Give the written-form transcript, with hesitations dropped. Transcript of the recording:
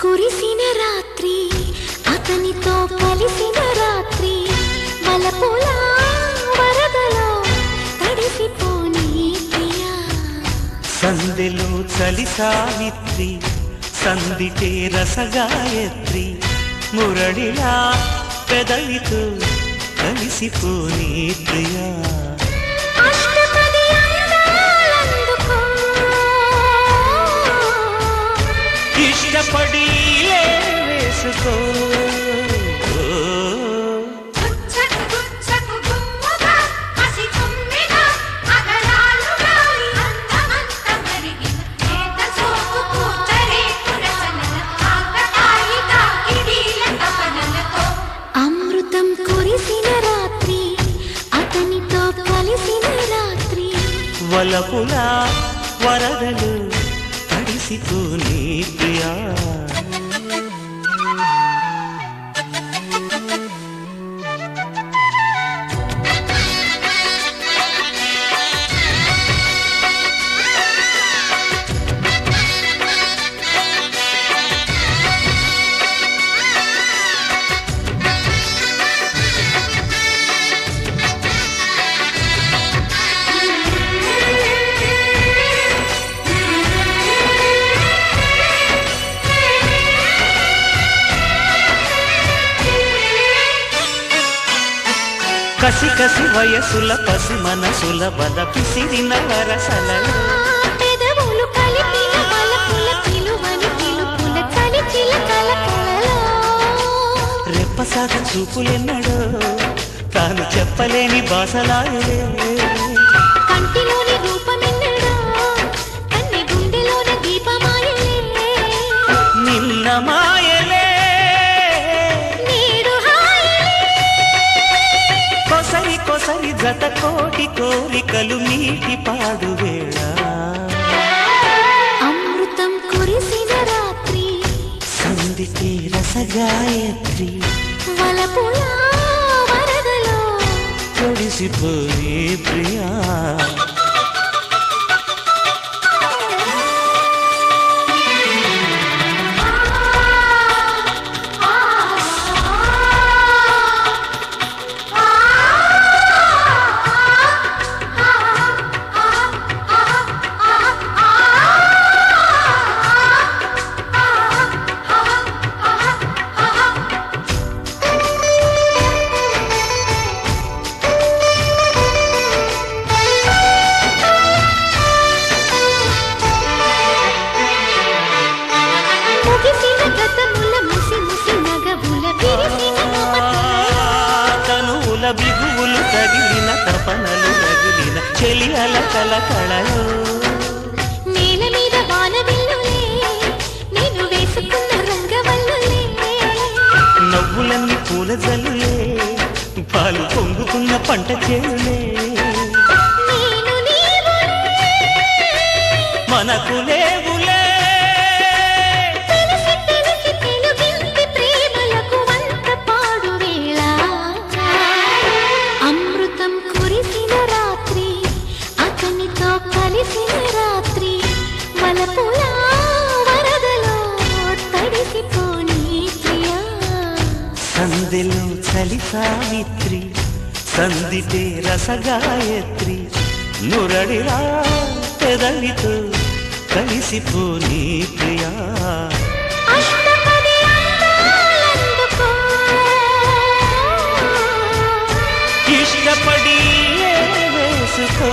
కురిసిన రాత్రి అతనితో కలిసిన రాత్రి వలపుల వరదలో తడిసిపోని ప్రియా సందెలో చలి సావిత్రి సందితే రసగాయత్రి మురళిలా పెదవితో కలిసిపోని ప్రియా ఇష్టపడి వేసుకో అమృతం కురిసిన రాత్రి అతనితో కలిసిన రాత్రి వలపుల వరదలు తడిసిపోని ప్రియా కసి కసి వయసుల పసి మనసుల బల పిసిరిన వరసలలో పెదవులు కలిపిన వలపుల పిలువని పిలుపుల చలిచిల కలకలలో రెప్పసాగ చూపులెన్నడో తాను చెప్పలేని బాసలాయలే కంటిలోని రూపమెన్నడో కన్నె గుండెలోని దీపమాయలే నిన్న మాయలే నేడు హాయలే కొసరి కొసరి జత కోటి కోరికలు మీటి పాడు వేళ అమృతం కురిసిన రాత్రి సందితే రసగాయత్రి వలపుల వరదలో తడిసిపోయే ప్రియా ముగిసిన గతముల ముసి ముసి నగబుల విరిసిన మమతల తనువుల బిగువులు తగిలిన తపనలు తగిలిన చెలియల కలకళలో నేల మీద వానవిల్లులే నేను వేసుకున్న రంగవల్లులే నవ్వులన్నీ పూల జల్లులే పాలు పొంగుకున్న పంట చేనులే నేను నీవులే మనకు లేవులే తెలిసి తెలిసి తెలుగింది ప్రేమలకు వంత పాడు వేళ అమృతం కురిసిన రాత్రి అతనితో కలిసిన రాత్రి వలపుల వరదలో తడిసిపోని ప్రియా సందెలో చలి సావిత్రి సందితే రసగాయత్రి మురళిలా పెదవితో కలిసిపోని ప్రియా అష్టపది అందాలందుకో ఇష్టపడి వేసుకో